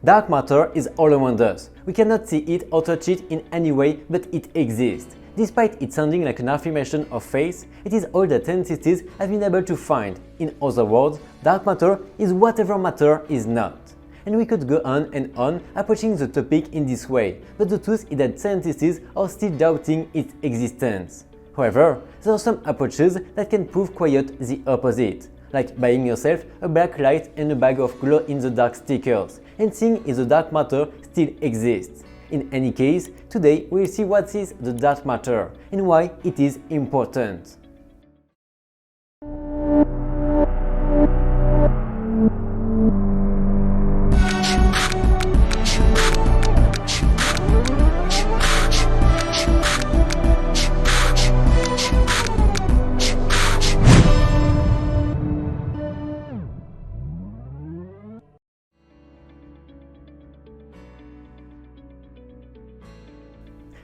Dark matter is all around us. We cannot see it or touch it in any way, but it exists. Despite it sounding like an affirmation of faith, it is all that scientists have been able to find. In other words, dark matter is whatever matter is not. And we could go on and on approaching the topic in this way, but the truth is that scientists are still doubting its existence. However, there are some approaches that can prove quite the opposite, like buying yourself a black light and a bag of glow-in-the-dark stickers, and seeing if the dark matter still exists. In any case, today we'll see what is the dark matter and why it is important.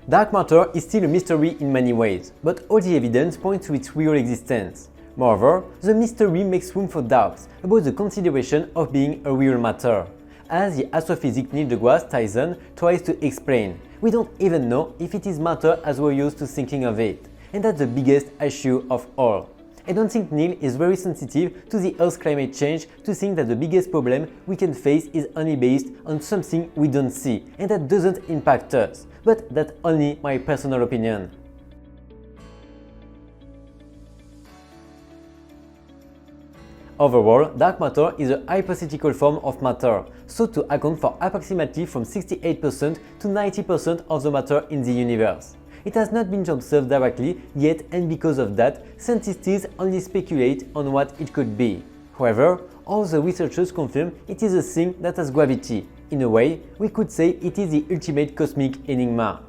Dark matter is still a mystery in many ways, but all the evidence points to its real existence. Moreover, the mystery makes room for doubts about the consideration of being a real matter. As the astrophysicist Neil deGrasse Tyson tries to explain, we don't even know if it is matter as we're used to thinking of it, and that's the biggest issue of all. I don't think Neil is very sensitive to the Earth's climate change to think that the biggest problem we can face is only based on something we don't see and that doesn't impact us, but that's only my personal opinion. Overall, dark matter is a hypothetical form of matter, thought to account for approximately from 68% to 90% of the matter in the universe. It has not been observed directly yet, and because of that, scientists only speculate on what it could be. However, all the researchers confirm it is a thing that has gravity. In a way, we could say it is the ultimate cosmic enigma.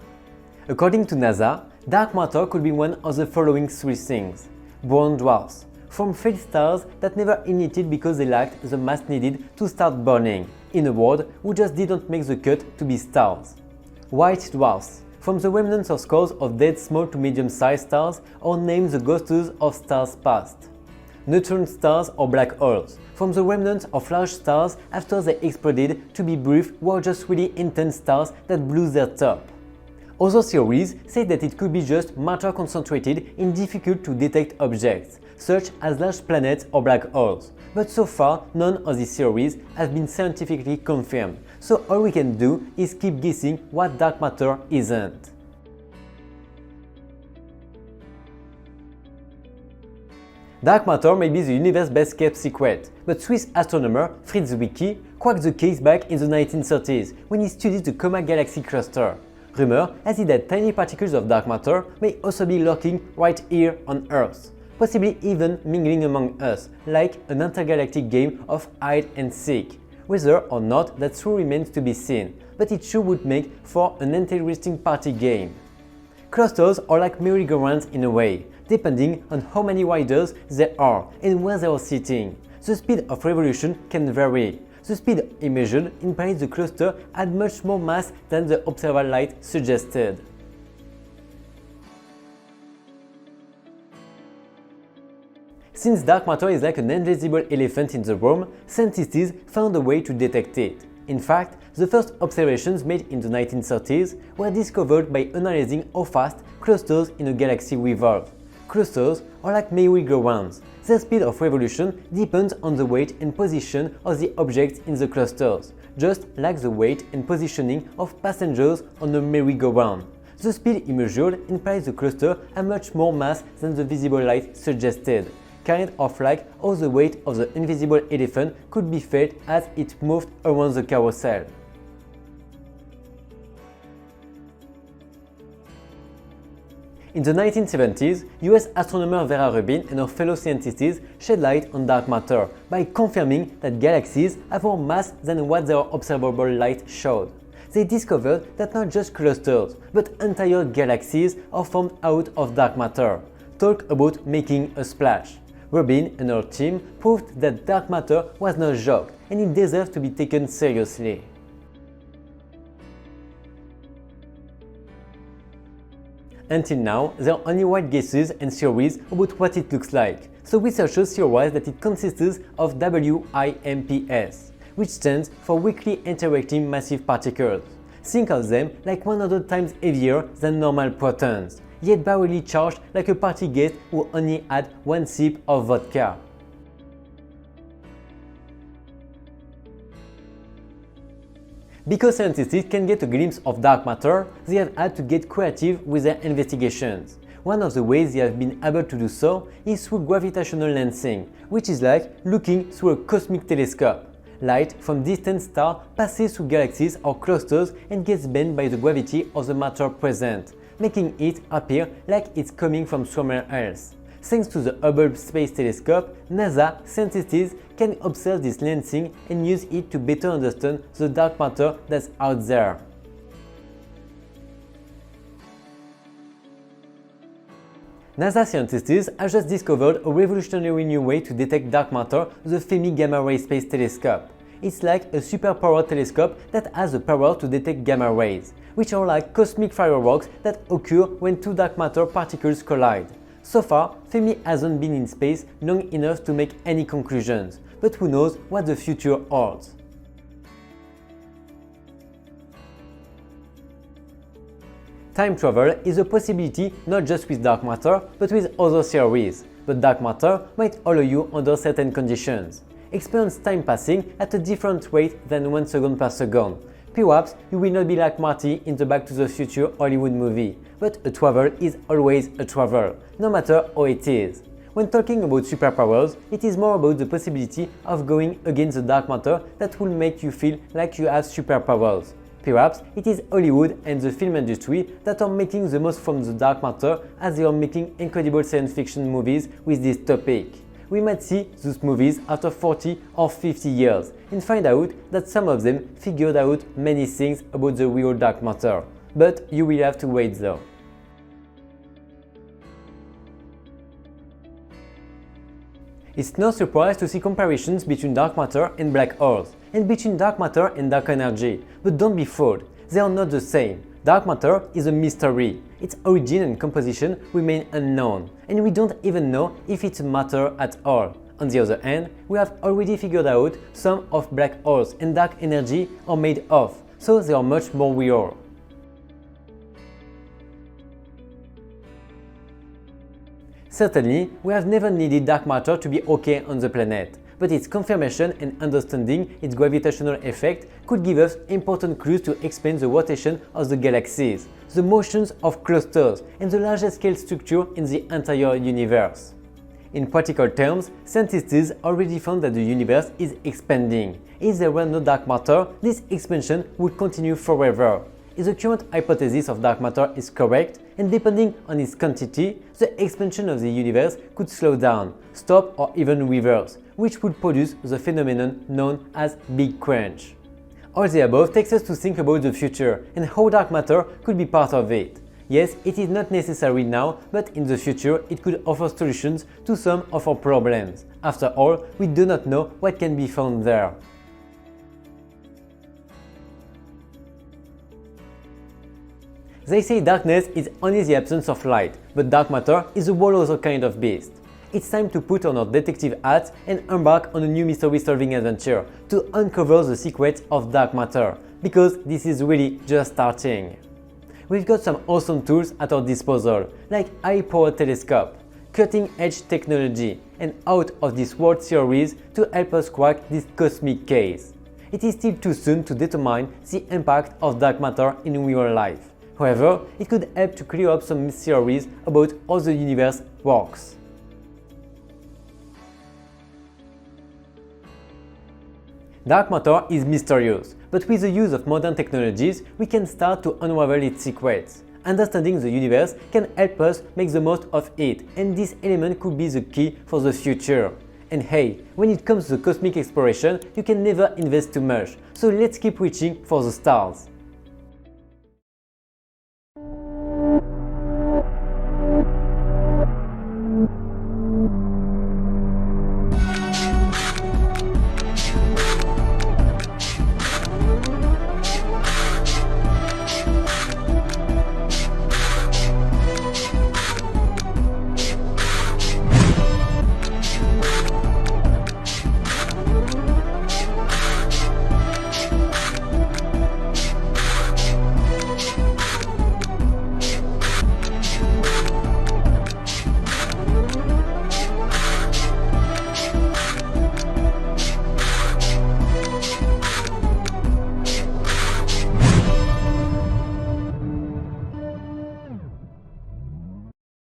According to NASA, dark matter could be one of the following three things. Brown dwarfs, from failed stars that never ignited because they lacked the mass needed to start burning. In a word, who just didn't make the cut to be stars. White dwarfs, from the remnants of scores of dead small to medium-sized stars, or named the ghosts of stars past. Neutron stars or black holes, from the remnants of large stars after they exploded to be brief were just really intense stars that blew their top. Other theories say that it could be just matter concentrated in difficult to detect objects, such as large planets or black holes. But so far, none of these theories have been scientifically confirmed, so all we can do is keep guessing what dark matter isn't. Dark matter may be the universe's best kept secret, but Swiss astronomer Fritz Zwicky cracked the case back in the 1930s when he studied the Coma Galaxy cluster. Rumor has it that tiny particles of dark matter may also be lurking right here on Earth, possibly even mingling among us, like an intergalactic game of hide and seek. Whether or not that true remains to be seen, but it sure would make for an interesting party game. Clusters are like merry-go-rounds in a way, depending on how many riders there are and where they are sitting. The speed of revolution can vary. The speed measured implies the cluster had much more mass than the observable light suggested. Since dark matter is like an invisible elephant in the room, scientists found a way to detect it. In fact, the first observations made in the 1930s were discovered by analyzing how fast clusters in a galaxy revolve. Clusters are like merry-go-rounds. Their speed of revolution depends on the weight and position of the objects in the clusters, just like the weight and positioning of passengers on a merry-go-round. The speed measured implies the cluster has much more mass than the visible light suggested, kind of like how the weight of the invisible elephant could be felt as it moved around the carousel. In the 1970s, US astronomer Vera Rubin and her fellow scientists shed light on dark matter by confirming that galaxies have more mass than what their observable light showed. They discovered that not just clusters, but entire galaxies are formed out of dark matter. Talk about making a splash. Rubin and her team proved that dark matter was no joke and it deserves to be taken seriously. Until now, there are only wild guesses and theories about what it looks like, so researchers theorize that it consists of WIMPs, which stands for weakly interacting massive particles. Think of them like 100 times heavier than normal protons, yet barely charged like a party guest who only had one sip of vodka. Because scientists can get a glimpse of dark matter, they have had to get creative with their investigations. One of the ways they have been able to do so is through gravitational lensing, which is like looking through a cosmic telescope. Light from distant stars passes through galaxies or clusters and gets bent by the gravity of the matter present, making it appear like it's coming from somewhere else. Thanks to the Hubble Space Telescope, NASA scientists can observe this lensing and use it to better understand the dark matter that's out there. NASA scientists have just discovered a revolutionary new way to detect dark matter, the Fermi Gamma Ray Space Telescope. It's like a superpowered telescope that has the power to detect gamma rays, which are like cosmic fireworks that occur when two dark matter particles collide. So far, Fermi hasn't been in space long enough to make any conclusions, but who knows what the future holds. Time travel is a possibility not just with dark matter, but with other theories. But dark matter might allow you under certain conditions. Experience time passing at a different rate than 1 second per second. Perhaps you will not be like Marty in the Back to the Future Hollywood movie, but a travel is always a travel, no matter how it is. When talking about superpowers, it is more about the possibility of going against the dark matter that will make you feel like you have superpowers. Perhaps it is Hollywood and the film industry that are making the most from the dark matter as they are making incredible science fiction movies with this topic. We might see those movies after 40 or 50 years and find out that some of them figured out many things about the real dark matter. But you will have to wait though. It's no surprise to see comparisons between dark matter and black holes, and between dark matter and dark energy, but don't be fooled, they are not the same. Dark matter is a mystery. Its origin and composition remain unknown, and we don't even know if it's matter at all. On the other hand, we have already figured out some of black holes and dark energy are made of, so they are much more real. Certainly, we have never needed dark matter to be okay on the planet, but its confirmation and understanding its gravitational effect could give us important clues to explain the rotation of the galaxies, the motions of clusters, and the largest scale structure in the entire universe. In practical terms, scientists already found that the universe is expanding. If there were no dark matter, this expansion would continue forever. If the current hypothesis of dark matter is correct, and depending on its quantity, the expansion of the universe could slow down, stop, or even reverse, which would produce the phenomenon known as Big Crunch. All the above takes us to think about the future and how dark matter could be part of it. Yes, it is not necessary now, but in the future it could offer solutions to some of our problems. After all, we do not know what can be found there. They say darkness is only the absence of light, but dark matter is a whole other kind of beast. It's time to put on our detective hats and embark on a new mystery-solving adventure to uncover the secrets of dark matter, because this is really just starting. We've got some awesome tools at our disposal, like high-powered telescope, cutting-edge technology, and out of this world series to help us crack this cosmic case. It is still too soon to determine the impact of dark matter in real life. However, it could help to clear up some theories about how the universe works. Dark matter is mysterious, but with the use of modern technologies, we can start to unravel its secrets. Understanding the universe can help us make the most of it, and this element could be the key for the future. And hey, when it comes to cosmic exploration, you can never invest too much, so let's keep reaching for the stars.